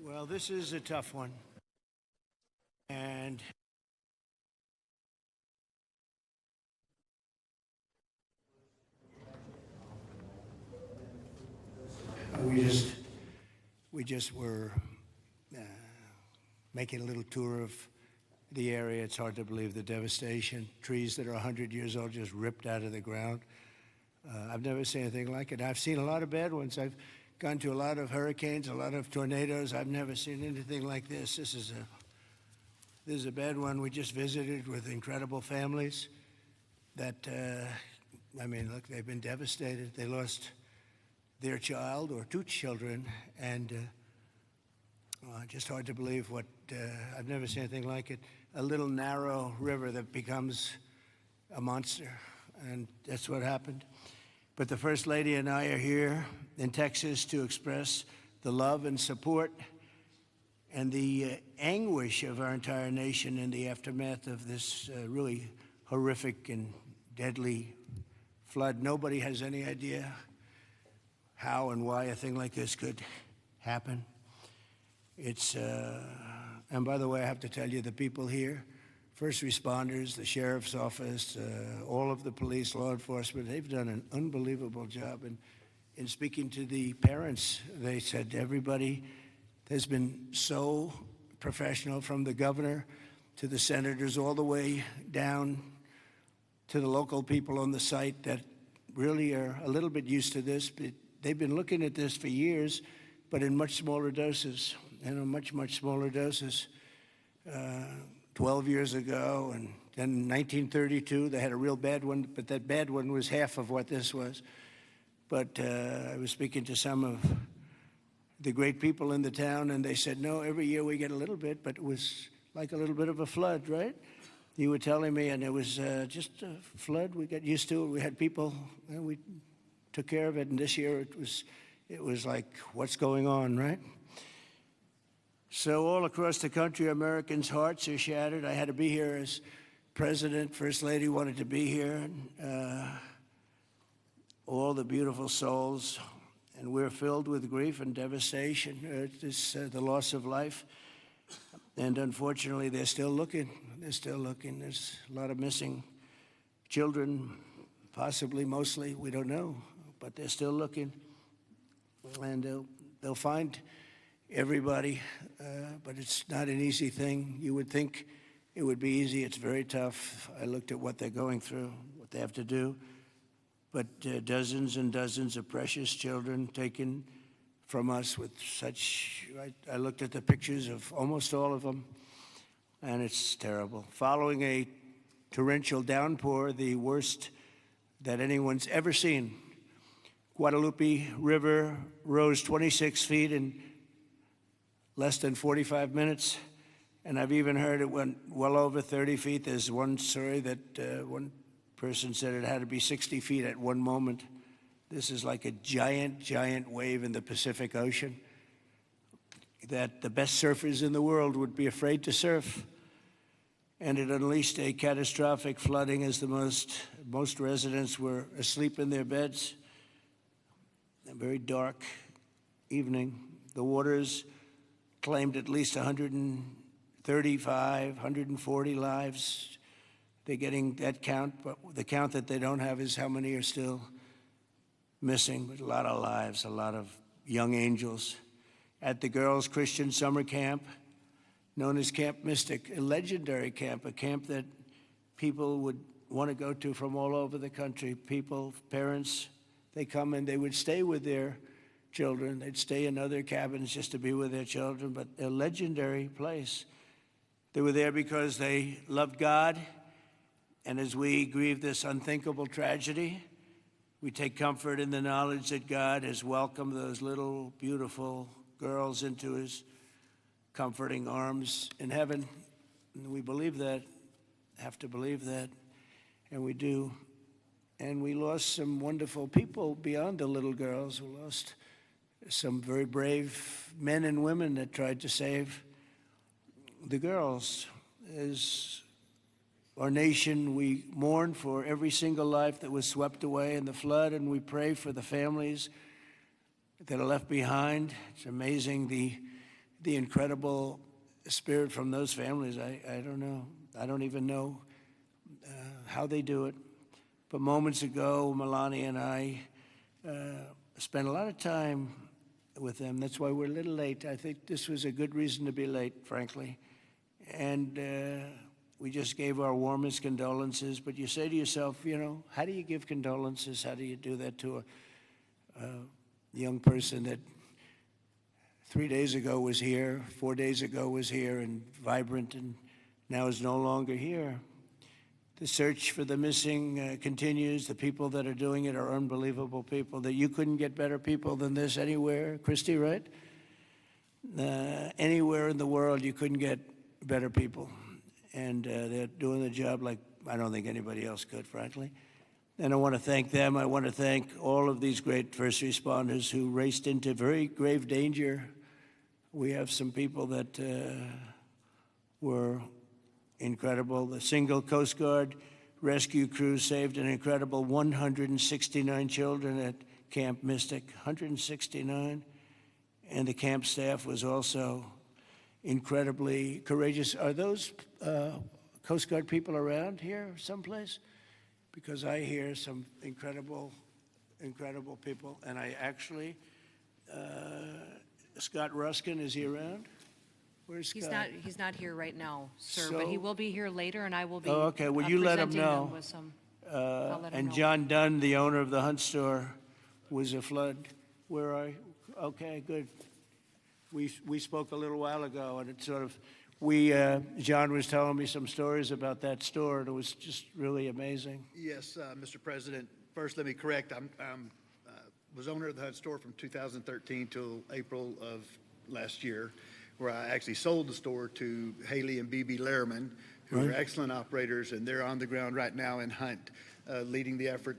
Well, this is a tough one. And we just were making a little tour of the area. It's hard to believe the devastation. Trees that are 100 years old just ripped out of the ground. I've never seen anything like it. I've seen a lot of bad ones. I've gone to a lot of hurricanes, a lot of tornadoes. I've never seen anything like this. This is a bad one. We just visited with incredible families that, I mean, look, they've been devastated. They lost their child or two children, and just hard to believe what, I've never seen anything like it. A little narrow river that becomes a monster, and that's what happened. But the First Lady and I are here in Texas to express the love and support and the anguish of our entire nation in the aftermath of this really horrific and deadly flood. Nobody has any idea how and why a thing like this could happen. It's, and by the way, I have to tell you, the people here, first responders, the sheriff's office, all of the police, law enforcement, they've done an unbelievable job. And in speaking to the parents, they said everybody has been so professional, from the governor to the senators, all the way down to the local people on the site that really are a little bit used to this. But they've been looking at this for years, but in much smaller doses, much smaller doses. 12 years ago, and then in 1932, they had a real bad one, but that bad one was half of what this was. But I was speaking to some of the great people in the town, and they said, no, every year we get a little bit, but it was like a little bit of a flood, right? You were telling me, and it was just a flood. We got used to it. We had people, and we took care of it, and this year it was like, what's going on, right? So all across the country, Americans' hearts are shattered. I had to be here as president. First Lady wanted to be here. All the beautiful souls, and we're filled with grief and devastation. It's the loss of life. And unfortunately, they're still looking. They're still looking. There's a lot of missing children, possibly, mostly, we don't know. But they're still looking. And they'll find everybody, but it's not an easy thing. You would think it would be easy. It's very tough. I looked at what they're going through, what they have to do. But dozens and dozens of precious children taken from us with such, I looked at the pictures of almost all of them, and it's terrible. Following a torrential downpour, the worst that anyone's ever seen, Guadalupe River rose 26 feet in less than 45 minutes, and I've even heard it went well over 30 feet. There's one story that one person said it had to be 60 feet at one moment. This is like a giant, giant wave in the Pacific Ocean that the best surfers in the world would be afraid to surf. And it unleashed a catastrophic flooding as most residents were asleep in their beds. A very dark evening. The waters claimed at least 135, 140 lives. They're getting that count, but the count that they don't have is how many are still missing. But a lot of lives, a lot of young angels. At the Girls Christian Summer Camp, known as Camp Mystic, a legendary camp, a camp that people would want to go to from all over the country. People, parents, they come and they would stay with their children. They'd stay in other cabins just to be with their children, but a legendary place. They were there because they loved God, and as we grieve this unthinkable tragedy, we take comfort in the knowledge that God has welcomed those little, beautiful girls into his comforting arms in heaven. And we believe that, have to believe that, and we do. And we lost some wonderful people beyond the little girls. We lost some very brave men and women that tried to save the girls. As our nation, we mourn for every single life that was swept away in the flood, and we pray for the families that are left behind. It's amazing the the incredible spirit from those families, I don't know. I don't even know how they do it. But moments ago, Melania and I spent a lot of time with them. That's why we're a little late. I think this was a good reason to be late, frankly. And we just gave our warmest condolences. But you say to yourself, you know, how do you give condolences? How do you do that to a young person that 3 days ago was here, 4 days ago was here and vibrant, and now is no longer here? The search for the missing continues. The people that are doing it are unbelievable people. That you couldn't get better people than this anywhere, Christy, right? Anywhere in the world, you couldn't get better people. And they're doing the job like I don't think anybody else could, frankly. And I want to thank them. I want to thank all of these great first responders who raced into very grave danger. We have some people that were incredible. The single Coast Guard rescue crew saved an incredible 169 children at Camp Mystic, 169. And the camp staff was also incredibly courageous. Are those Coast Guard people around here someplace? Because I hear some incredible people. And I actually, Scott Ruskin, is he around? Where's Scott? He's not here right now, sir, So- but he will be here later, and I will be Oh, okay. Well, you let him presenting know. them with some, I'll let him And know. John Dunn, the owner of the Hunt store, was a flood. Where are you? Okay, good. We spoke a little while ago, and it sort of, John was telling me some stories about that store, and it was just really amazing. Yes, Mr. President. First, let me correct. I was owner of the Hunt store from 2013 till April of last year, where I actually sold the store to Haley and BB Lehrman, who are excellent operators, and they're on the ground right now in Hunt, leading the effort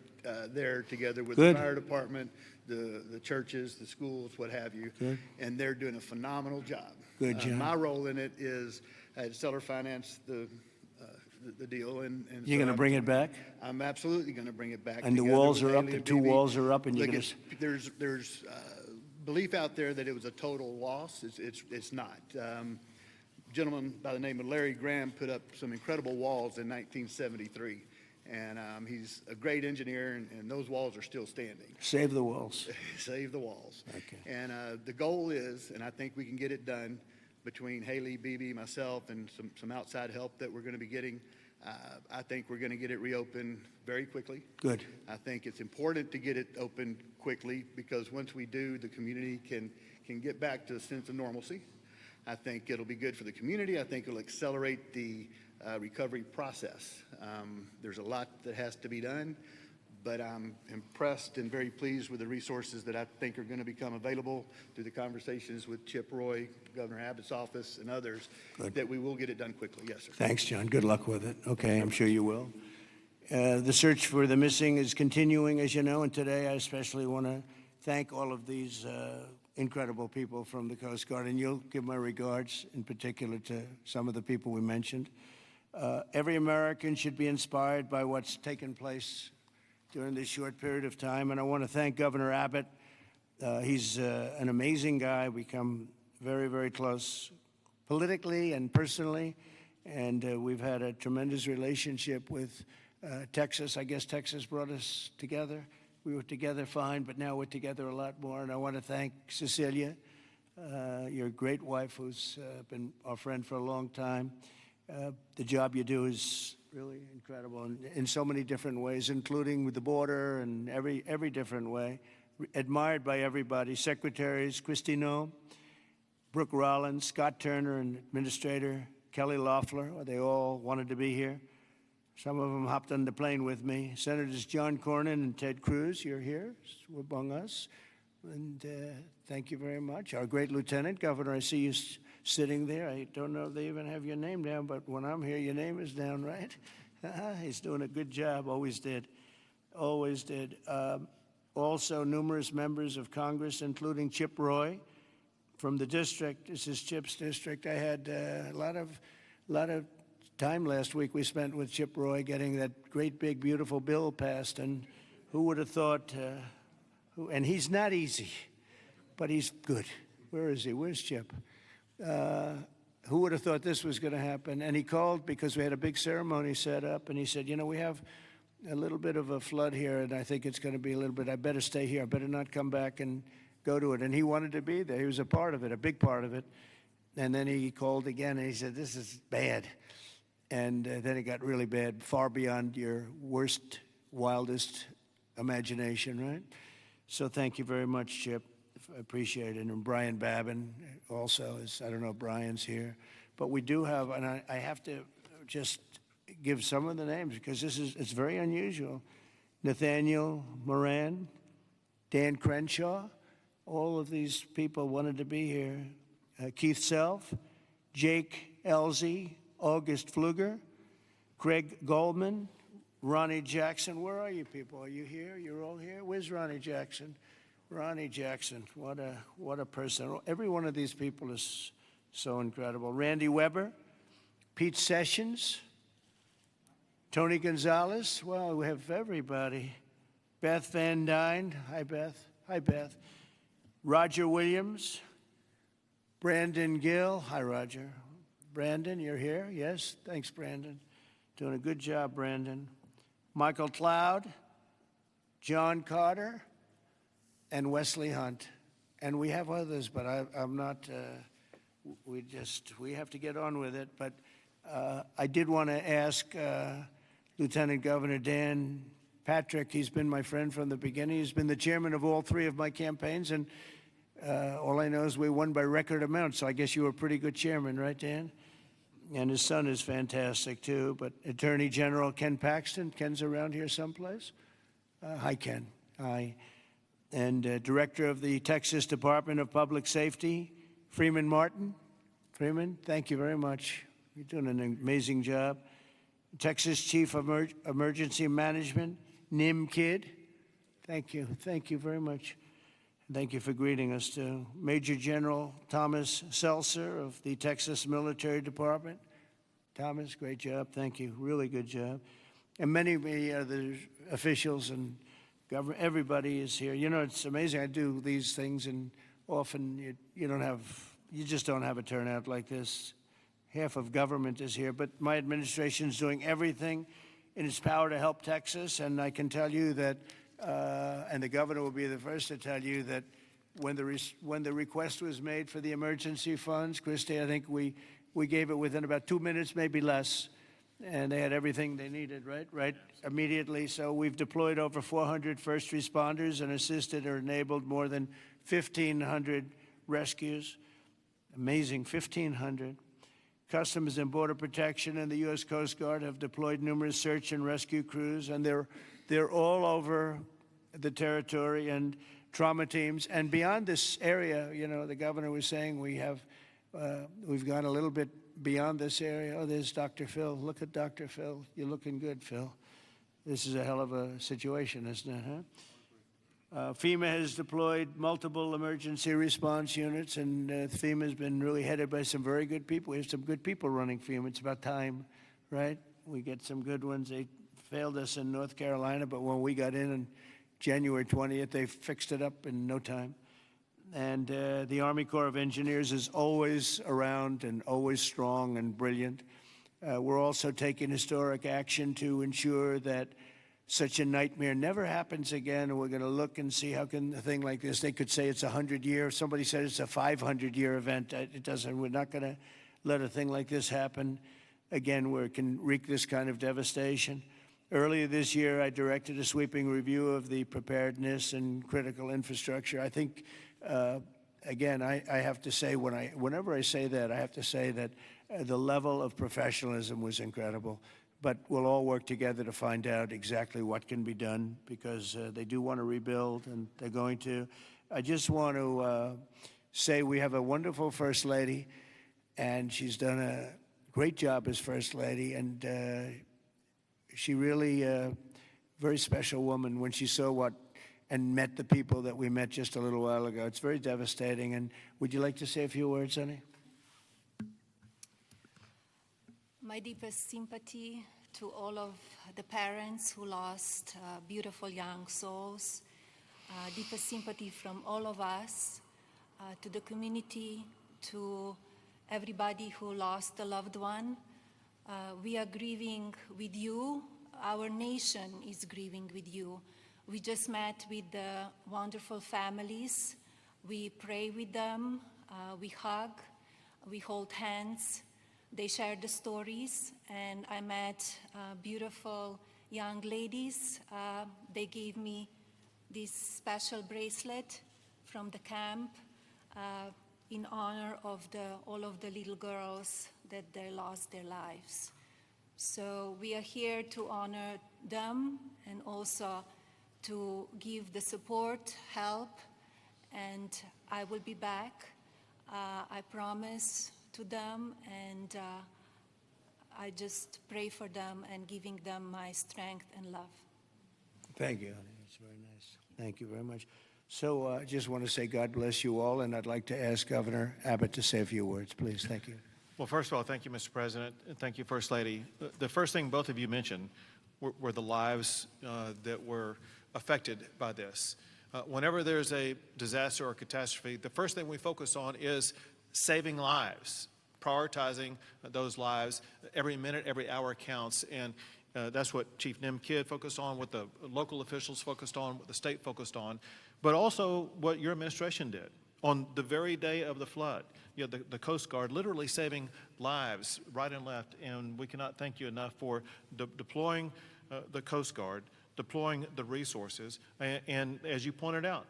there together with Good. the fire department, the churches, the schools, what have you. Good. And they're doing a phenomenal job. Good job. My role in it is I had seller finance the deal, and You're so going to I'm- bring it back? I'm absolutely going to bring it back. And the together walls with are up, Haley the and two BB. walls are up, and you're Look, going it's- there's belief out there that it was a total loss. It's not. Gentleman by the name of Larry Graham put up some incredible walls in 1973, and he's a great engineer, and those walls are still standing. Save the walls. Save the walls. Okay. And the goal is, and I think we can get it done between Haley, BB, myself, and some outside help that we're going to be getting. I think we're going to get it reopened very quickly. Good. I think it's important to get it opened quickly because once we do, the community can get back to a sense of normalcy. I think it'll be good for the community. I think it'll accelerate the recovery process. There's a lot that has to be done, but I'm impressed and very pleased with the resources that I think are going to become available through the conversations with Chip Roy, Governor Abbott's office, and others, Good. that we will get it done quickly. Yes, sir. Thanks, John. Good luck with it. Okay, I'm sure you will. The search for the missing is continuing, as you know, and today I especially want to thank all of these incredible people from the Coast Guard, and you'll give my regards in particular to some of the people we mentioned. Every American should be inspired by what's taken place during this short period of time, and I want to thank Governor Abbott. He's an amazing guy. We come very, very close politically and personally, and we've had a tremendous relationship with Texas. I guess Texas brought us together. We were together fine, but now we're together a lot more, and I want to thank Cecilia, your great wife, who's been our friend for a long time. The job you do is really incredible in so many different ways, including with the border and every different way. Admired by everybody. Secretaries, Christino, Brooke Rollins, Scott Turner, and Administrator Kelly Loeffler, they all wanted to be here. Some of them hopped on the plane with me. Senators John Cornyn and Ted Cruz, you're here among us. And thank you very much. Our great Lieutenant Governor, I see you sitting there. I don't know if they even have your name down, but when I'm here, your name is down, right? He's doing a good job, always did. Always did. Also, numerous members of Congress, including Chip Roy from the district. This is Chip's district. I had a lot of time last week we spent with Chip Roy getting that great, big, beautiful bill passed. And who would have thought, and he's not easy, but he's good. Where is he? Where's Chip? Who would have thought this was going to happen? And he called because we had a big ceremony set up, and he said, you know, we have a little bit of a flood here, and I think it's going to be a little bit, I better stay here. I better not come back and go to it. And he wanted to be there. He was a part of it, a big part of it. And then he called again, and he said, this is bad. And then it got really bad, far beyond your worst, wildest imagination, right? So thank you very much, Chip. I appreciate it. And Brian Babin also is, I don't know if Brian's here. But we do have, and I have to just give some of the names because it's very unusual. Nathaniel Moran, Dan Crenshaw, all of these people wanted to be here. Keith Self, Jake Elzey, August Pfluger, Craig Goldman, Ronnie Jackson. Where are you people? Are you here? You're all here? Where's Ronnie Jackson? Ronnie Jackson, what a person. Every one of these people is so incredible. Randy Weber, Pete Sessions, Tony Gonzalez. Well, we have everybody. Beth Van Dyne. Hi, Beth. Hi, Beth. Roger Williams. Brandon Gill. Hi, Roger. Brandon, you're here? Yes? Thanks, Brandon. Doing a good job, Brandon. Michael Cloud. John Carter. And Wesley Hunt. And we have others, but I'm not, we have to get on with it. But I did want to ask Lieutenant Governor Dan Patrick. He's been my friend from the beginning. He's been the chairman of all three of my campaigns, and all I know is we won by record amounts, so I guess you were a pretty good chairman, right, Dan? And his son is fantastic, too. But Attorney General Ken Paxton. Ken's around here someplace. Hi, Ken. Hi. And Director of the Texas Department of Public Safety, Freeman Martin. Freeman, thank you very much. You're doing an amazing job. Texas Chief of Emergency Management, Nim Kidd. Thank you. Thank you very much. Thank you for greeting us, too. Major General Thomas Seltzer of the Texas Military Department. Thomas, great job. Thank you. Really good job. And many other officials and government, everybody is here. You know, it's amazing. I do these things, and often you just don't have a turnout like this. Half of government is here, but my administration is doing everything in its power to help Texas, and I can tell you that, and the governor will be the first to tell you that when the request was made for the emergency funds, Christie, I think we gave it within about 2 minutes, maybe less. And they had everything they needed, right, immediately. So we've deployed over 400 first responders and assisted or enabled more than 1,500 rescues. Amazing, 1,500. Customs and Border Protection and the U.S. Coast Guard have deployed numerous search and rescue crews, and they're all over the territory, and trauma teams. And beyond this area, you know, the governor was saying we've gone a little bit beyond this area. Oh, there's Dr. Phil. Look at Dr. Phil. You're looking good, Phil. This is a hell of a situation, isn't it, huh? FEMA has deployed multiple emergency response units, and FEMA has been really headed by some very good people. We have some good people running FEMA. It's about time, right? We get some good ones. They failed us in North Carolina, but when we got in on January 20th, they fixed it up in no time. And the Army Corps of Engineers is always around and always strong and brilliant. We're also taking historic action to ensure that such a nightmare never happens again. And we're going to look and see how can a thing like this, they could say it's a 100-year. Somebody said it's a 500-year event. It doesn't. We're not going to let a thing like this happen again where it can wreak this kind of devastation. Earlier this year, I directed a sweeping review of the preparedness and critical infrastructure. I think again, I have to say, whenever I say that, I have to say that the level of professionalism was incredible. But we'll all work together to find out exactly what can be done, because they do want to rebuild, and they're going to. I just want to say we have a wonderful First Lady, and she's done a great job as First Lady, and she really very special woman when she saw and met the people that we met just a little while ago. It's very devastating. And would you like to say a few words, honey? My deepest sympathy to all of the parents who lost beautiful young souls. Deepest sympathy from all of us to the community, to everybody who lost a loved one. We are grieving with you. Our nation is grieving with you. We just met with the wonderful families. We pray with them, we hug, we hold hands. They share the stories, and I met beautiful young ladies. They gave me this special bracelet from the camp in honor of all of the little girls that they lost their lives. So we are here to honor them and also to give the support, help, and I will be back. I promise to them, and I just pray for them and giving them my strength and love. Thank you, honey. That's very nice. Thank you very much. So I just want to say God bless you all, and I'd like to ask Governor Abbott to say a few words, please. Thank you. Well, first of all, thank you, Mr. President, and thank you, First Lady. The first thing both of you mentioned were the lives that were affected by this. Whenever there's a disaster or catastrophe, the first thing we focus on is saving lives, prioritizing those lives. Every minute, every hour counts, and that's what Chief Kidd focused on, what the local officials focused on, what the state focused on, but also what your administration did. On the very day of the flood, you know, the Coast Guard literally saving lives right and left, and we cannot thank you enough for deploying the Coast Guard, deploying the resources, and as you pointed out,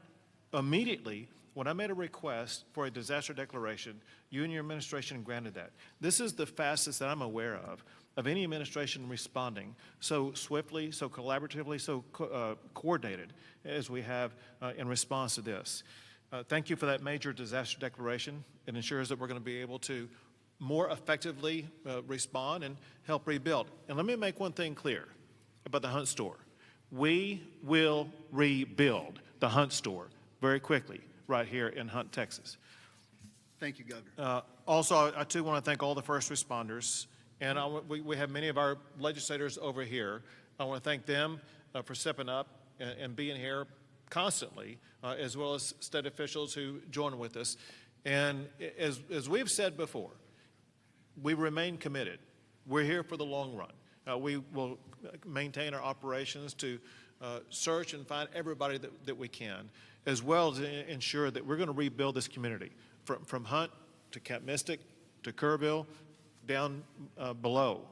immediately when I made a request for a disaster declaration, you and your administration granted that. This is the fastest that I'm aware of any administration responding so swiftly, so collaboratively, so coordinated as we have in response to this. Thank you for that major disaster declaration. It ensures that we're going to be able to more effectively respond and help rebuild. And let me make one thing clear about the Hunt store. We will rebuild the Hunt store very quickly right here in Hunt, Texas. Thank you, Governor. Also, I too want to thank all the first responders, and we have many of our legislators over here. I want to thank them for stepping up and being here constantly, as well as state officials who join with us. And as we've said before, we remain committed. We're here for the long run. We will maintain our operations to search and find everybody that we can, as well as ensure that we're going to rebuild this community from Hunt to Camp Mystic to Kerrville down below.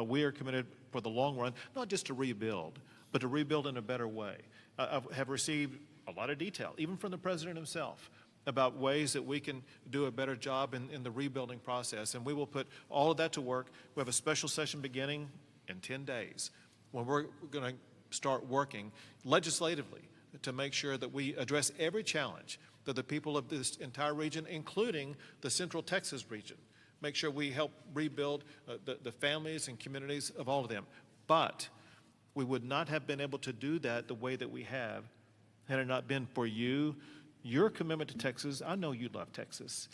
We are committed for the long run, not just to rebuild, but to rebuild in a better way. I have received a lot of detail, even from the president himself, about ways that we can do a better job in the rebuilding process, and we will put all of that to work. We have a special session beginning in 10 days when we're going to start working legislatively to make sure that we address every challenge that the people of this entire region, including the Central Texas region, make sure we help rebuild the families and communities of all of them. But we would not have been able to do that the way that we have had it not been for you, your commitment to Texas. I know you love Texas,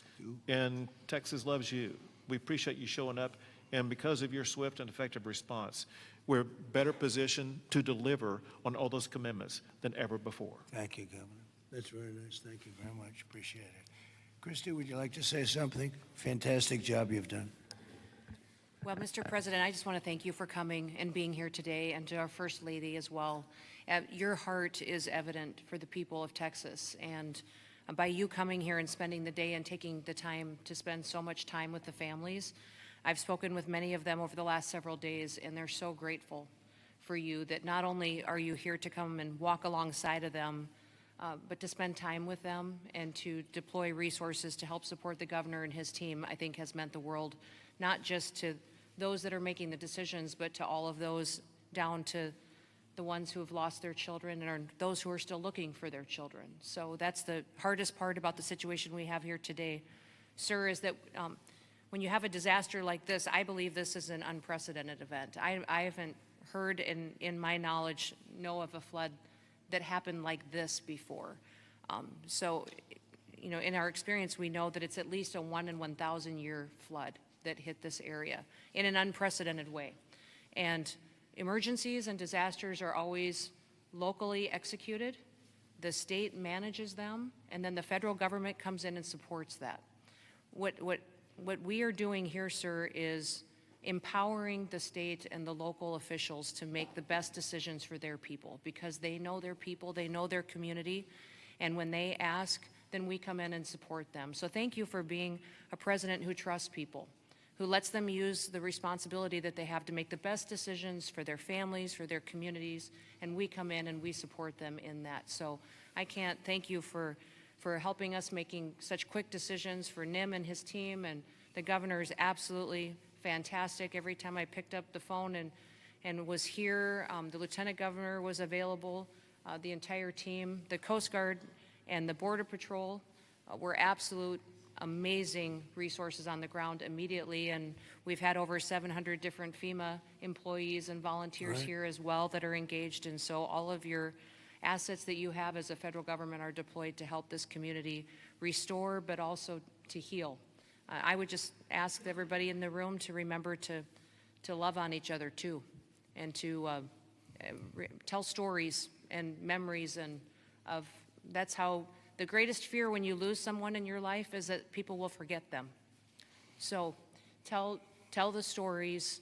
and Texas loves you. We appreciate you showing up, and because of your swift and effective response, we're better positioned to deliver on all those commitments than ever before. Thank you, Governor. That's very nice. Thank you very much. Appreciate it. Christy, would you like to say something? Fantastic job you've done. Well, Mr. President, I just want to thank you for coming and being here today, and to our First Lady as well. Your heart is evident for the people of Texas, and by you coming here and spending the day and taking the time to spend so much time with the families, I've spoken with many of them over the last several days, and they're so grateful for you that not only are you here to come and walk alongside of them, but to spend time with them and to deploy resources to help support the governor and his team, I think has meant the world, not just to those that are making the decisions, but to all of those down to the ones who have lost their children and are those who are still looking for their children. So that's the hardest part about the situation we have here today, sir, is that when you have a disaster like this, I believe this is an unprecedented event. I haven't heard in my knowledge, know of a flood that happened like this before. So, you know, in our experience, we know that it's at least a 1 in 1,000 year flood that hit this area in an unprecedented way. And emergencies and disasters are always locally executed. The state manages them, and then the federal government comes in and supports that. What what we are doing here, sir, is empowering the state and the local officials to make the best decisions for their people, because they know their people, they know their community, and when they ask, then we come in and support them. So thank you for being a president who trusts people, who lets them use the responsibility that they have to make the best decisions for their families, for their communities, and we come in and we support them in that. So I can't thank you for helping us making such quick decisions, for Nim and his team, and the governor is absolutely fantastic. Every time I picked up the phone and was here, the lieutenant governor was available, the entire team, the Coast Guard and the Border Patrol were absolute amazing resources on the ground immediately, and we've had over 700 different FEMA employees and volunteers Right. here as well that are engaged, and so all of your assets that you have as a federal government are deployed to help this community restore, but also to heal. I would just ask everybody in the room to remember to love on each other too, and to tell stories and memories, and that's how the greatest fear when you lose someone in your life is that people will forget them. So tell the stories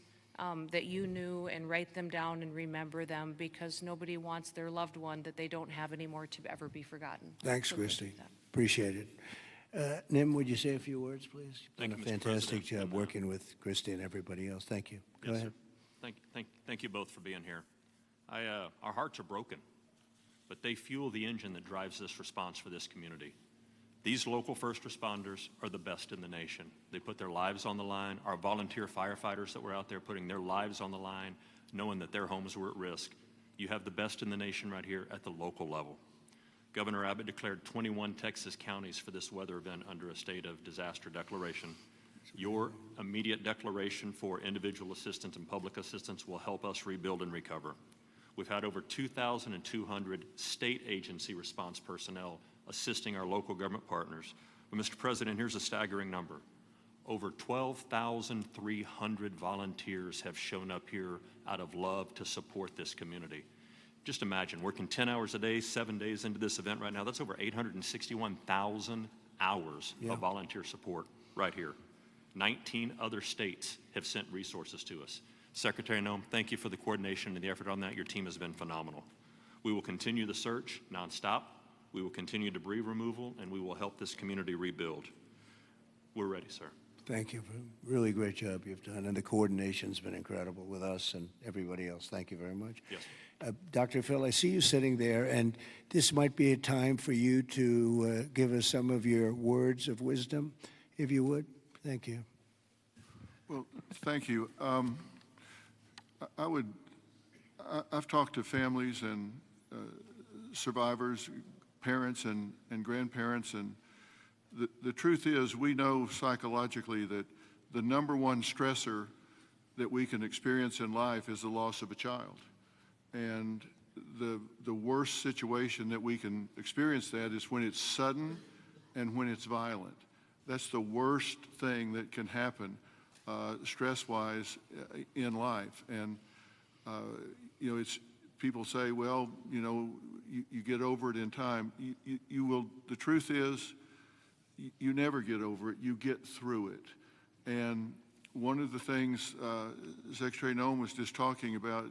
that you knew, and write them down and remember them, because nobody wants their loved one that they don't have anymore to ever be forgotten. Thanks, So Christy. that. Appreciate it. Nim, would you say a few words, please? You've Thank done you, a Mr. fantastic President. job working with Christy and everybody else. Thank you. Go Yes, ahead. sir. Thank you both for being here. Our hearts are broken, but they fuel the engine that drives this response for this community. These local first responders are the best in the nation. They put their lives on the line. Our volunteer firefighters that were out there putting their lives on the line, knowing that their homes were at risk. You have the best in the nation right here at the local level. Governor Abbott declared 21 Texas counties for this weather event under a state of disaster declaration. Your immediate declaration for individual assistance and public assistance will help us rebuild and recover. We've had over 2,200 state agency response personnel assisting our local government partners. But Mr. President, here's a staggering number. Over 12,300 volunteers have shown up here out of love to support this community. Just imagine, working 10 hours a day, 7 days into this event right now, that's over 861,000 hours of volunteer support right here. 19 other states have sent resources to us. Secretary Noem, thank you for the coordination and the effort on that. Your team has been phenomenal. We will continue the search nonstop. We will continue debris removal, and we will help this community rebuild. We're ready, sir. Thank you for a really great job you've done, and the coordination's been incredible with us and everybody else. Thank you very much. Yes. Dr. Phil, I see you sitting there, and this might be a time for you to give us some of your words of wisdom, if you would. Thank you. Well, thank you. I've talked to families and survivors, parents and grandparents, and the truth is we know psychologically that the number one stressor that we can experience in life is the loss of a child. And the worst situation that we can experience that is when it's sudden and when it's violent. That's the worst thing that can happen stress-wise in life. And you know, it's people say, well, you know, you get over it in time. You will. The truth is, you never get over it. You get through it. And one of the things Secretary Noem was just talking about,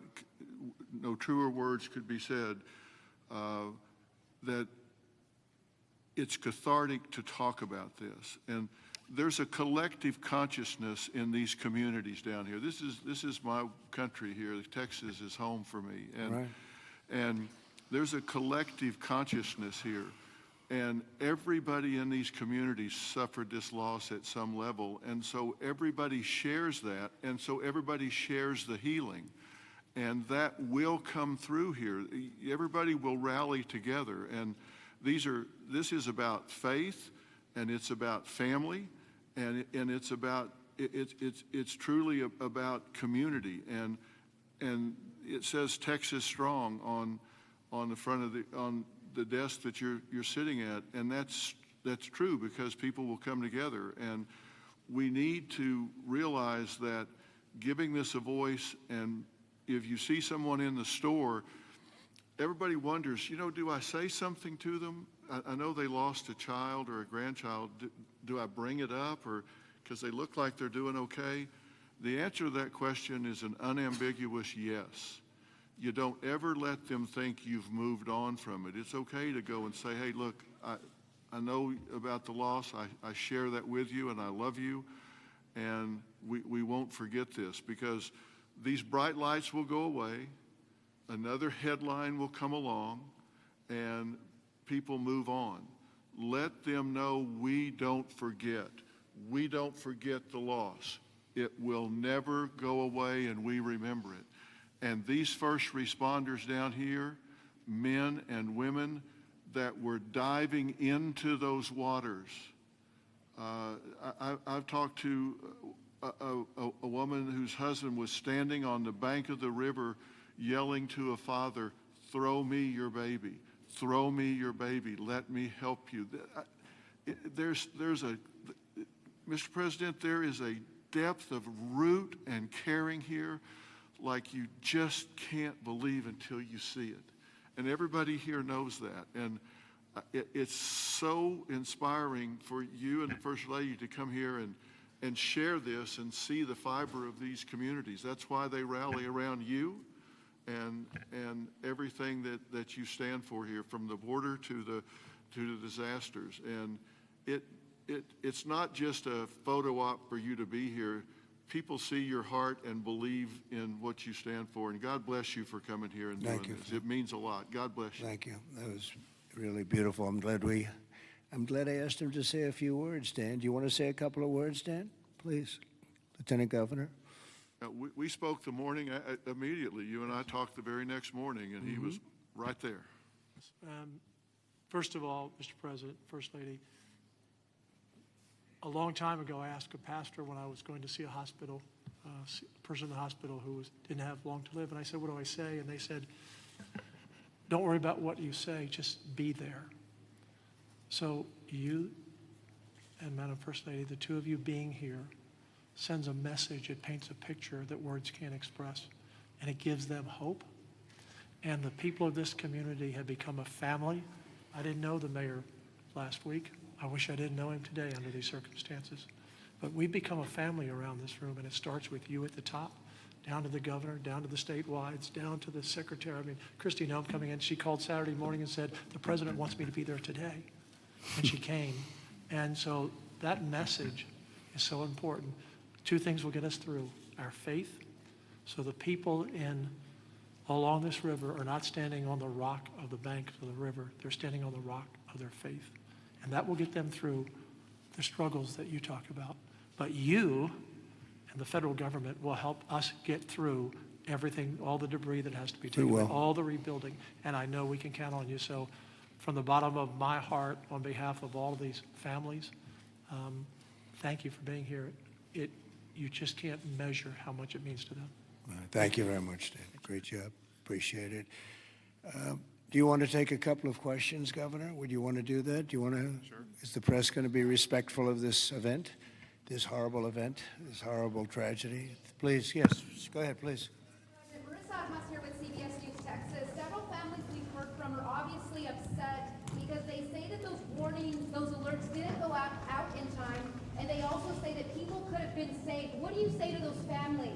no truer words could be said, that it's cathartic to talk about this. And there's a collective consciousness in these communities down here. This is my country here. Texas is home for me. And, Right. and there's a collective consciousness here. And everybody in these communities suffered this loss at some level. And so everybody shares that. And so everybody shares the healing. And that will come through here. Everybody will rally together. And this is about faith, and it's about family, and it's about it's truly about community. And it says Texas Strong on the front of the desk that you're sitting at, and that's true, because people will come together. And we need to realize that giving this a voice, and if you see someone in the store, everybody wonders, you know, do I say something to them? I know they lost a child or a grandchild. Do I bring it up, or because they look like they're doing okay? The answer to that question is an unambiguous yes. You don't ever let them think you've moved on from it. It's okay to go and say, hey, look, I know about the loss. I share that with you, and I love you, and we won't forget this, because these bright lights will go away. Another headline will come along, and people move on. Let them know we don't forget. We don't forget the loss. It will never go away, and we remember it. And these first responders down here, men and women that were diving into those waters. I've talked to a woman whose husband was standing on the bank of the river yelling to a father, throw me your baby, throw me your baby, let me help you. Mr. President, there is a depth of root and caring here like you just can't believe until you see it. And everybody here knows that. And it's so inspiring for you and the First Lady to come here and share this and see the fiber of these communities. That's why they rally around you and everything that you stand for here, from the border to the disasters. And it's not just a photo op for you to be here. People see your heart and believe in what you stand for. And God bless you for coming here and doing this. It means a lot. God bless you. Thank you. That was really beautiful. I'm glad I asked him to say a few words, Dan. Do you want to say a couple of words, Dan? Please, Lieutenant Governor. We spoke the morning immediately. You and I talked the very next morning, and he was right there. First of all, Mr. President, First Lady, a long time ago, I asked a pastor when I was going to see a hospital, a person in the hospital who didn't have long to live, and I said, what do I say? And they said, don't worry about what you say, just be there. So you and Madam First Lady, the two of you being here, sends a message. It paints a picture that words can't express, and it gives them hope. And the people of this community have become a family. I didn't know the mayor last week. I wish I didn't know him today under these circumstances. But we've become a family around this room, and it starts with you at the top, down to the governor, down to the statewide, down to the secretary. I mean, Christy Nome coming in, she called Saturday morning and said, the president wants me to be there today. And she came. And so that message is so important. Two things will get us through: our faith, so the people along this river are not standing on the rock of the bank of the river. They're standing on the rock of their faith. And that will get them through the struggles that you talk about. But you and the federal government will help us get through everything, all the debris that has to be taken, all the rebuilding. And I know we can count on you. So from the bottom of my heart, on behalf of all of these families, thank you for being here. You just can't measure how much it means to them. Thank you very much, Dan. Great job. Appreciate it. Do you want to take a couple of questions, Governor? Would you want to do that? Do you want to? Sure. Is the press going to be respectful of this event, this horrible event, this horrible tragedy? Please, yes. Go ahead, please. Marissa Admas here with CBS News Texas. Several families we've heard from are obviously upset because they say that those warnings, those alerts didn't go out in time, and they also say that people could have been saved. What do you say to those families?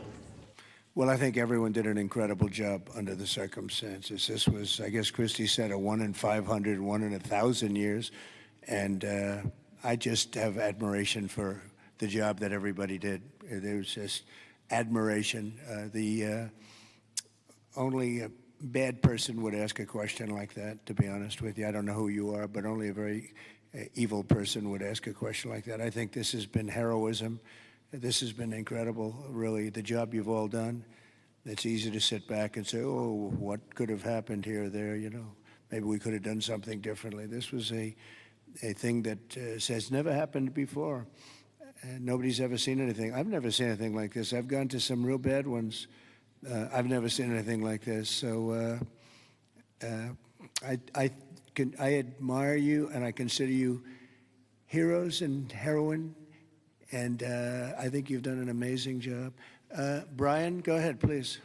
Well, I think everyone did an incredible job under the circumstances. This was, I guess Christie said, a 1 in 500, 1 in 1,000 years. And I just have admiration for the job that everybody did. There was just admiration. Only a bad person would ask a question like that, to be honest with you. I don't know who you are, but only a very evil person would ask a question like that. I think this has been heroism. This has been incredible, really, the job you've all done. It's easy to sit back and say, oh, what could have happened here or there, you know. Maybe we could have done something differently. This was a thing that has never happened before. Nobody's ever seen anything. I've never seen anything like this. I've gone to some real bad ones. I've never seen anything like this. So I admire you, and I consider you heroes and heroine. And I think you've done an amazing job. Brian, go ahead, please.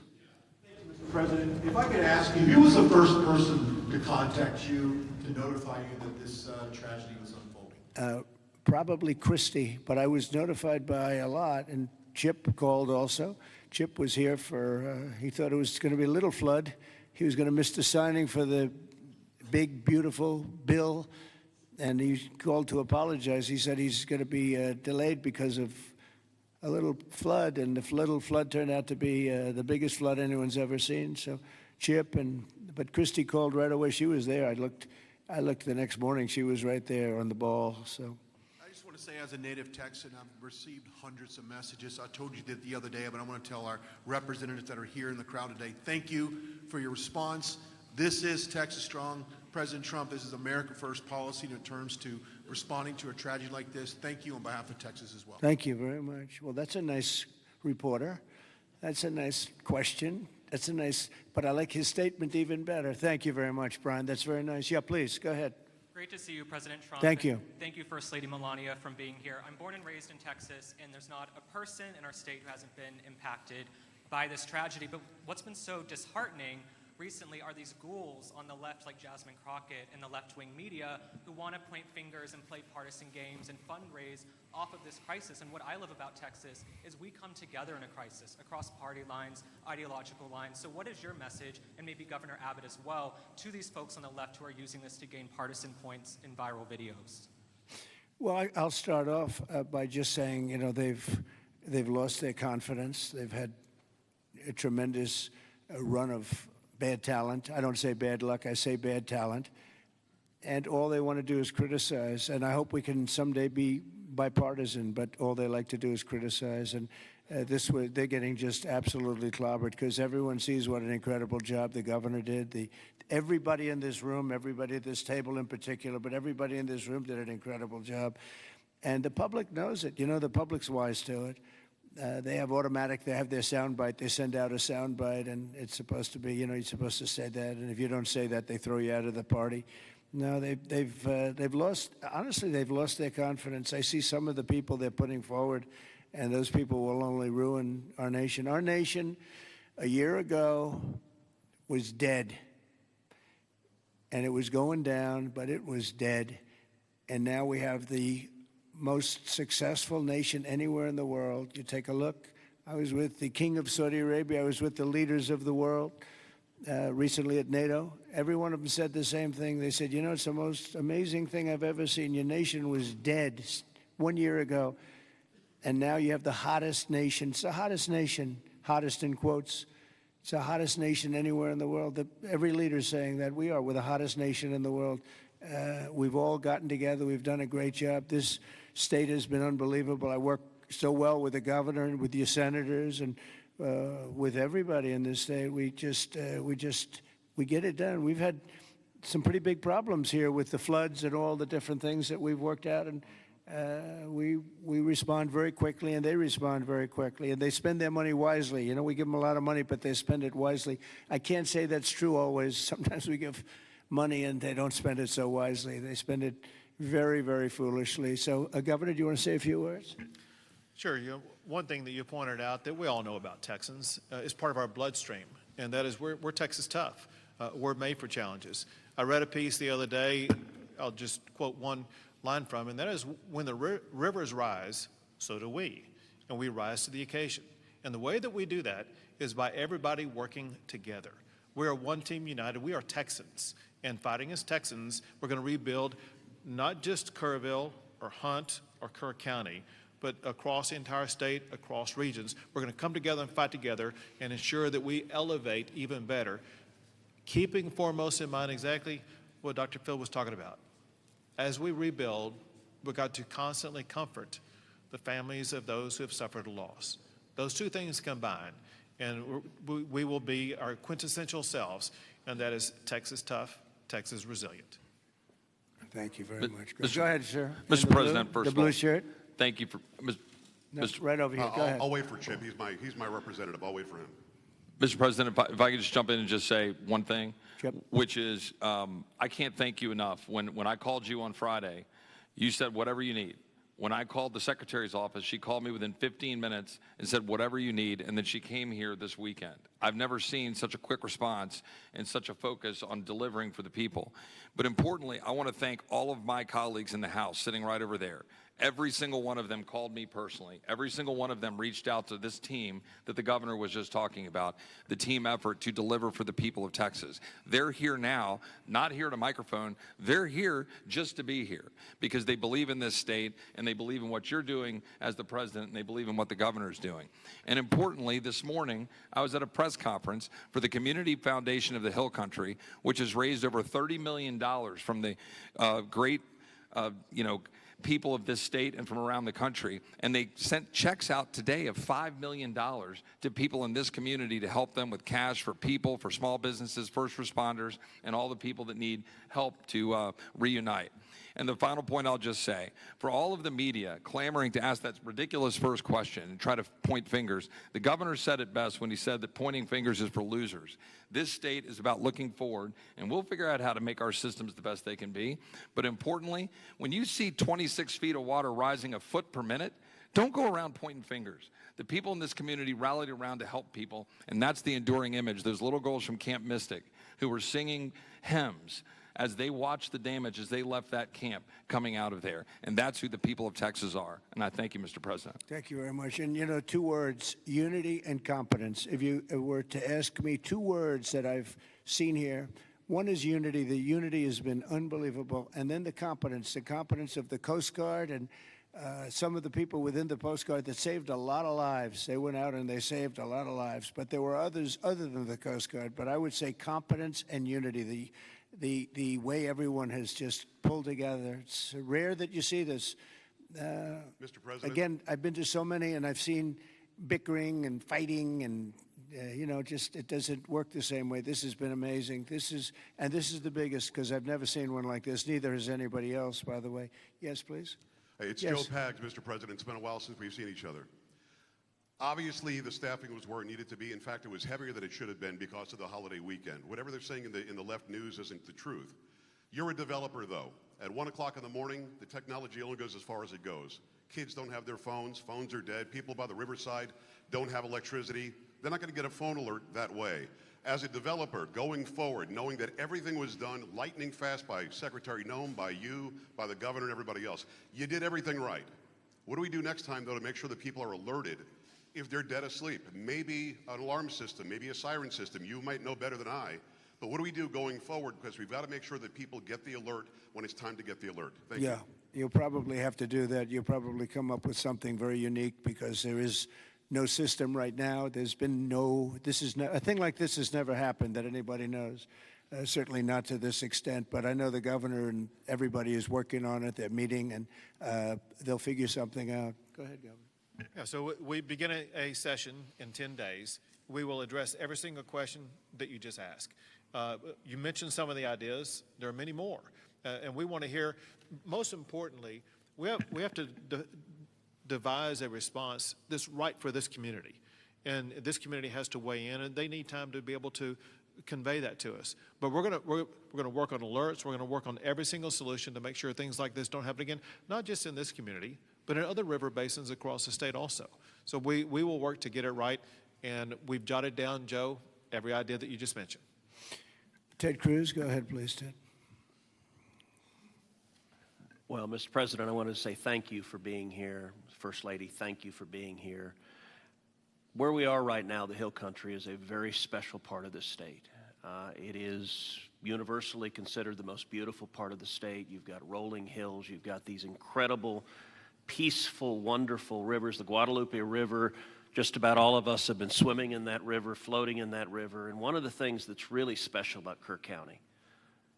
Mr. President, if I could ask you, who was the first person to contact you to notify you that this tragedy was unfolding? probably Christie, but I was notified by a lot, and Chip called also. Chip was here for, he thought it was going to be a little flood. He was going to miss the signing for the big, beautiful bill, and he called to apologize. He said he's going to be delayed because of a little flood, and the little flood turned out to be the biggest flood anyone's ever seen. So Chip, but Christie called right away. She was there. I looked the next morning. She was right there on the ball. So I just want to say, as a native Texan, I've received hundreds of messages. I told you that the other day, but I want to tell our representatives that are here in the crowd today, thank you for your response. This is Texas Strong. President Trump, this is America First policy in terms to responding to a tragedy like this. Thank you on behalf of Texas as well. thank you very much. Well, that's a nice reporter. That's a nice question. That's a nice, but I like his statement even better. Thank you very much, Brian. That's very nice. Yeah, please, go ahead. Great to see you, President Trump. Thank you. Thank you, First Lady Melania, from being here. I'm born and raised in Texas, and there's not a person in our state who hasn't been impacted by this tragedy. But what's been so disheartening recently are these ghouls on the left, like Jasmine Crockett and the left-wing media, who want to point fingers and play partisan games and fundraise off of this crisis. And what I love about Texas is we come together in a crisis across party lines, ideological lines. So what is your message, and maybe Governor Abbott as well, to these folks on the left who are using this to gain partisan points in viral videos? Well, I'll start off by just saying, you know, they've lost their confidence. They've had a tremendous run of bad talent. I don't say bad luck, I say bad talent. And all they want to do is criticize. And I hope we can someday be bipartisan, but all they like to do is criticize. And this way, they're getting just absolutely clobbered because everyone sees what an incredible job the governor did. Everybody in this room, everybody at this table in particular, but everybody in this room did an incredible job. And the public knows it. You know, the public's wise to it. They have their soundbite. They send out a soundbite, and it's supposed to be, you know, you're supposed to say that. And if you don't say that, they throw you out of the party. No, they've lost. Honestly, they've lost their confidence. I see some of the people they're putting forward, and those people will only ruin our nation. Our nation, a year ago, was dead, and it was going down, but it was dead. And now we have the most successful nation anywhere in the world. You take a look. I was with the King of Saudi Arabia. I was with the leaders of the world recently at NATO. Every one of them said the same thing. They said, you know, it's the most amazing thing I've ever seen. Your nation was dead 1 year ago, and now you have the hottest nation. It's the hottest nation, hottest in quotes. It's the hottest nation anywhere in the world. Every leader is saying that we're the hottest nation in the world. We've all gotten together. We've done a great job. This state has been unbelievable. I work so well with the governor and with your senators and with everybody in this state. We get it done. We've had some pretty big problems here with the floods and all the different things that we've worked out, and we respond very quickly, and they respond very quickly, and they spend their money wisely. You know, we give them a lot of money, but they spend it wisely. I can't say that's true always. Sometimes we give money and they don't spend it so wisely. They spend it very, very foolishly. So, Governor, do you want to say a few words? Sure. You know, one thing that you pointed out that we all know about Texans is part of our bloodstream, and that is we're Texas tough. We're made for challenges. I read a piece the other day. I'll just quote one line from it, and that is, when the rivers rise, so do we, and we rise to the occasion. And the way that we do that is by everybody working together. We are one team united. We are Texans, and fighting as Texans, we're going to rebuild not just Kerrville or Hunt or Kerr County, but across the entire state, across regions. We're going to come together and fight together and ensure that we elevate even better, keeping foremost in mind exactly what Dr. Phil was talking about. As we rebuild, we've got to constantly comfort the families of those who have suffered a loss. Those two things combined, and we will be our quintessential selves, and that is Texas tough, Texas resilient. Thank you very much. Go ahead, sir. Mr. President, first the of all, blue shirt. thank you for Right over here. Go ahead. I'll wait for Chip. He's my representative. I'll wait for him. Mr. President, if I could just jump in and just say one thing, Chip. which is I can't thank you enough. When I called you on Friday, you said whatever you need. When I called the secretary's office, she called me within 15 minutes and said whatever you need, and then she came here this weekend. I've never seen such a quick response and such a focus on delivering for the people. But importantly, I want to thank all of my colleagues in the House sitting right over there. Every single one of them called me personally. Every single one of them reached out to this team that the governor was just talking about, the team effort to deliver for the people of Texas. They're here now, not here to microphone. They're here just to be here because they believe in this state and they believe in what you're doing as the president and they believe in what the governor's doing. And importantly, this morning, I was at a press conference for the Community Foundation of the Hill Country, which has raised over $30 million from the great, people of this state and from around the country, and they sent checks out today of $5 million to people in this community to help them with cash for people, for small businesses, first responders, and all the people that need help to reunite. And the final point I'll just say, for all of the media clamoring to ask that ridiculous first question and try to point fingers, the governor said it best when he said that pointing fingers is for losers. This state is about looking forward, and we'll figure out how to make our systems the best they can be. But importantly, when you see 26 feet of water rising a foot per minute, don't go around pointing fingers. The people in this community rallied around to help people, and that's the enduring image. Those little girls from Camp Mystic who were singing hymns as they watched the damage as they left that camp coming out of there. And that's who the people of Texas are. And I thank you, Mr. President. Thank you very much. And, 2 words, unity and competence. If you were to ask me 2 words that I've seen here, one is unity. The unity has been unbelievable. And then the competence of the Coast Guard and some of the people within the Coast Guard that saved a lot of lives. They went out and they saved a lot of lives. But there were others other than the Coast Guard. But I would say competence and unity, the way everyone has just pulled together. It's rare that you see this. Mr. President. Again, I've been to so many, and I've seen bickering and fighting, and just it doesn't work the same way. This has been amazing. This is the biggest because I've never seen one like this. Neither has anybody else, by the way. Yes, please. Hey, it's Yes. Joe Pags, Mr. President. It's been a while since we've seen each other. Obviously, the staffing was where it needed to be. In fact, it was heavier than it should have been because of the holiday weekend. Whatever they're saying in the left news isn't the truth. You're a developer, though. At 1 o'clock in the morning, the technology only goes as far as it goes. Kids don't have their phones. Phones are dead. People by the riverside don't have electricity. They're not going to get a phone alert that way. As a developer, going forward, knowing that everything was done lightning fast by Secretary Noem, by you, by the governor, and everybody else, you did everything right. What do we do next time, though, to make sure that people are alerted if they're dead asleep? Maybe an alarm system, maybe a siren system. You might know better than I. But what do we do going forward? Because we've got to make sure that people get the alert when it's time to get the alert. Thank you. Yeah, you'll probably have to do that. You'll probably come up with something very unique because there is no system right now. There's been a thing like this has never happened that anybody knows. Certainly not to this extent, but I know the governor and everybody is working on it. They're meeting, and they'll figure something out. Go ahead, Governor. Yeah, so we begin a session in 10 days. We will address every single question that you just asked. You mentioned some of the ideas. There are many more. And we want to hear, most importantly, we have to devise a response that's right for this community. And this community has to weigh in, and they need time to be able to convey that to us. But we're going to work on alerts. We're going to work on every single solution to make sure things like this don't happen again, not just in this community, but in other river basins across the state also. So we will work to get it right, and we've jotted down, Joe, every idea that you just mentioned. Ted Cruz, go ahead, please, Ted. Well, Mr. President, I want to say thank you for being here. First Lady, thank you for being here. Where we are right now, the Hill Country, is a very special part of this state. It is universally considered the most beautiful part of the state. You've got rolling hills. You've got these incredible, peaceful, wonderful rivers. The Guadalupe River, just about all of us have been swimming in that river, floating in that river. And one of the things that's really special about Kirk County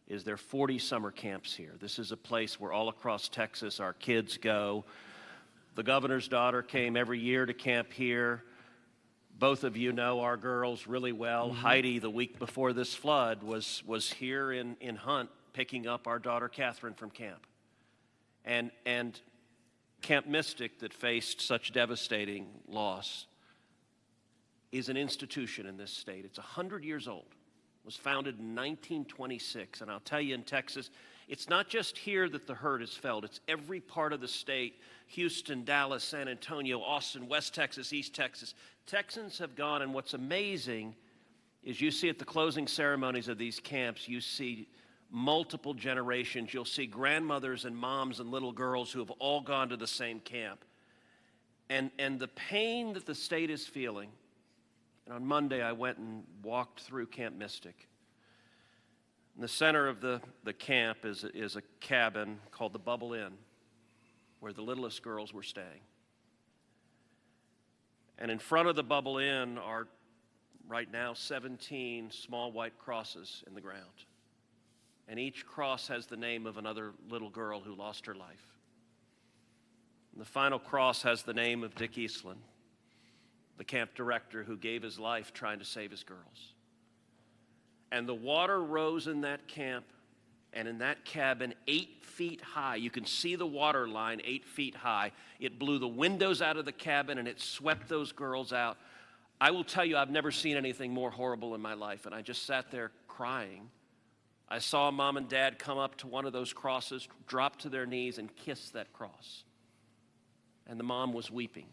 is there are 40 summer camps here. This is a place where all across Texas our kids go. The governor's daughter came every year to camp here. Both of you know our girls really well. Mm-hmm. Heidi, the week before this flood, was here in Hunt picking up our daughter Catherine from camp. And Camp Mystic, that faced such devastating loss, is an institution in this state. It's 100 years old. It was founded in 1926. And I'll tell you, in Texas, it's not just here that the hurt is felt. It's every part of the state. Houston, Dallas, San Antonio, Austin, West Texas, East Texas. Texans have gone, and what's amazing is you see at the closing ceremonies of these camps, you see multiple generations. You'll see grandmothers and moms and little girls who have all gone to the same camp. And the pain that the state is feeling, and on Monday I went and walked through Camp Mystic. In the center of the camp is a cabin called the Bubble Inn, where the littlest girls were staying. And in front of the Bubble Inn are right now 17 small white crosses in the ground. And each cross has the name of another little girl who lost her life. And the final cross has the name of Dick Eastland, the camp director who gave his life trying to save his girls. And the water rose in that camp and in that cabin 8 feet high. You can see the water line 8 feet high. It blew the windows out of the cabin and it swept those girls out. I will tell you, I've never seen anything more horrible in my life, and I just sat there crying. I saw Mom and Dad come up to one of those crosses, drop to their knees, and kiss that cross. And the mom was weeping.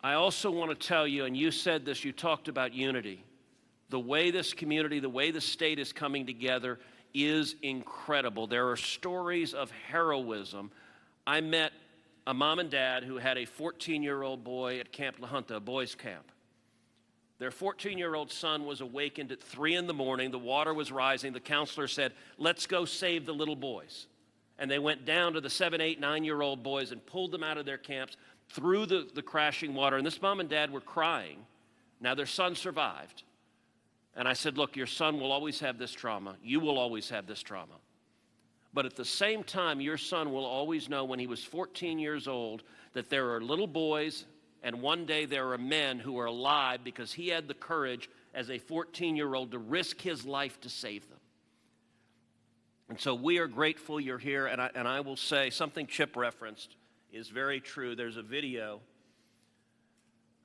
I also want to tell you, and you said this, you talked about unity. The way this community, the way the state is coming together is incredible. There are stories of heroism. I met a mom and dad who had a 14-year-old boy at Camp La Junta, a boys' camp. Their 14-year-old son was awakened at 3 in the morning. The water was rising. The counselor said, let's go save the little boys. And they went down to the 7, 8, 9-year-old boys and pulled them out of their camps through the crashing water. And this mom and dad were crying. Now their son survived. And I said, look, your son will always have this trauma. You will always have this trauma. But at the same time, your son will always know when he was 14 years old that there are little boys and one day there are men who are alive because he had the courage as a 14-year-old to risk his life to save them. And so we are grateful you're here. And I will say something Chip referenced is very true. There's a video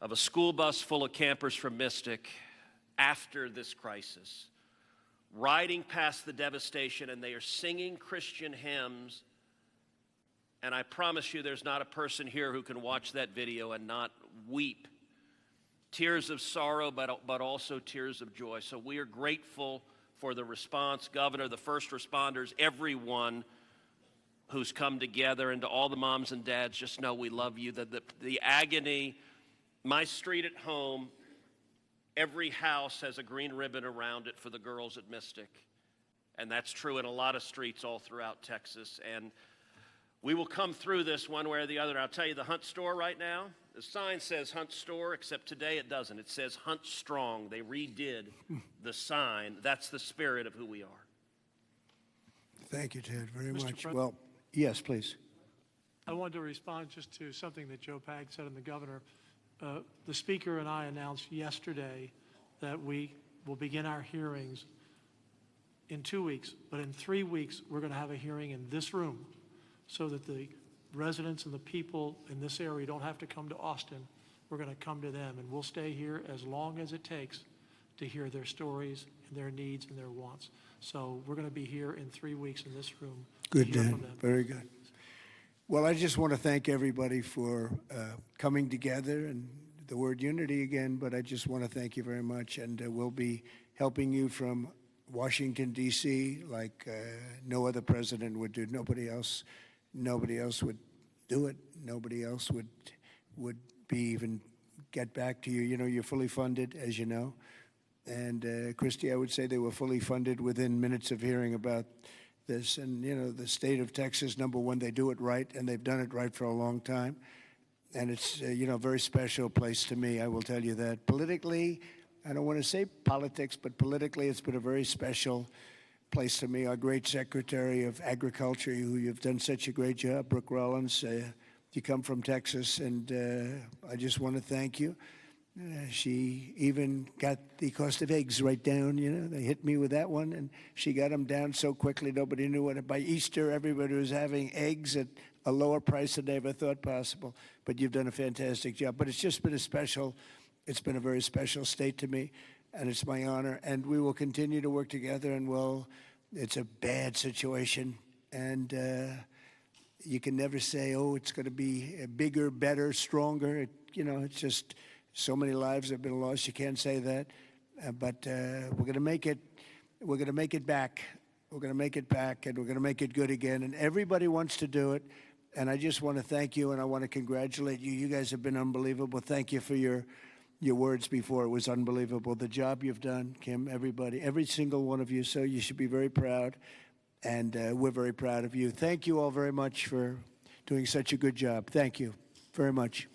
of a school bus full of campers from Mystic after this crisis, riding past the devastation, and they are singing Christian hymns. And I promise you there's not a person here who can watch that video and not weep. Tears of sorrow, but also tears of joy. So we are grateful for the response, Governor, the first responders, everyone who's come together, and to all the moms and dads, just know we love you. The agony, my street at home, every house has a green ribbon around it for the girls at Mystic. And that's true in a lot of streets all throughout Texas. And we will come through this one way or the other. And I'll tell you, the Hunt store right now, the sign says Hunt store, except today it doesn't. It says Hunt Strong. They redid the sign. That's the spirit of who we are. Thank you, Ted, very Mr. much. President? Well, yes, please. I wanted to respond just to something that Joe Pag said and the governor. The speaker and I announced yesterday that we will begin our hearings in 2 weeks, but in 3 weeks, we're going to have a hearing in this room so that the residents and the people in this area don't have to come to Austin. We're going to come to them, and we'll stay here as long as it takes to hear their stories and their needs and their wants. So we're going to be here in 3 weeks in this room. Good, to hear Dan. from them. Very good. Well, I just want to thank everybody for coming together, and the word unity again, but I just want to thank you very much. And we'll be helping you from Washington, D.C., like no other president would do. Nobody else would do it. Nobody else would be even get back to you. You know, you're fully funded, as you know. And Christy, I would say they were fully funded within minutes of hearing about this. And, you know, the state of Texas, number one, they do it right, and they've done it right for a long time. And it's, you know, a very special place to me, I will tell you that. Politically, I don't want to say politics, but politically it's been a very special place to me. Our great Secretary of Agriculture, who you've done such a great job, Brooke Rollins, you come from Texas, and I just want to thank you. She even got the cost of eggs right down, you know. They hit me with that one, and she got them down so quickly nobody knew what. By Easter, everybody was having eggs at a lower price than they ever thought possible. But you've done a fantastic job. But it's just been it's been a very special state to me, and it's my honor. And we will continue to work together, and it's a bad situation. And you can never say, oh, it's going to be bigger, better, stronger. It's just so many lives have been lost. You can't say that. But we're going to make it we're going to make it back. We're going to make it back, and we're going to make it good again. And everybody wants to do it. And I just want to thank you, and I want to congratulate you. You guys have been unbelievable. Thank you for your words before. It was unbelievable. The job you've done, Kim, everybody, every single one of you. So you should be very proud, and we're very proud of you. Thank you all very much for doing such a good job. Thank you very much.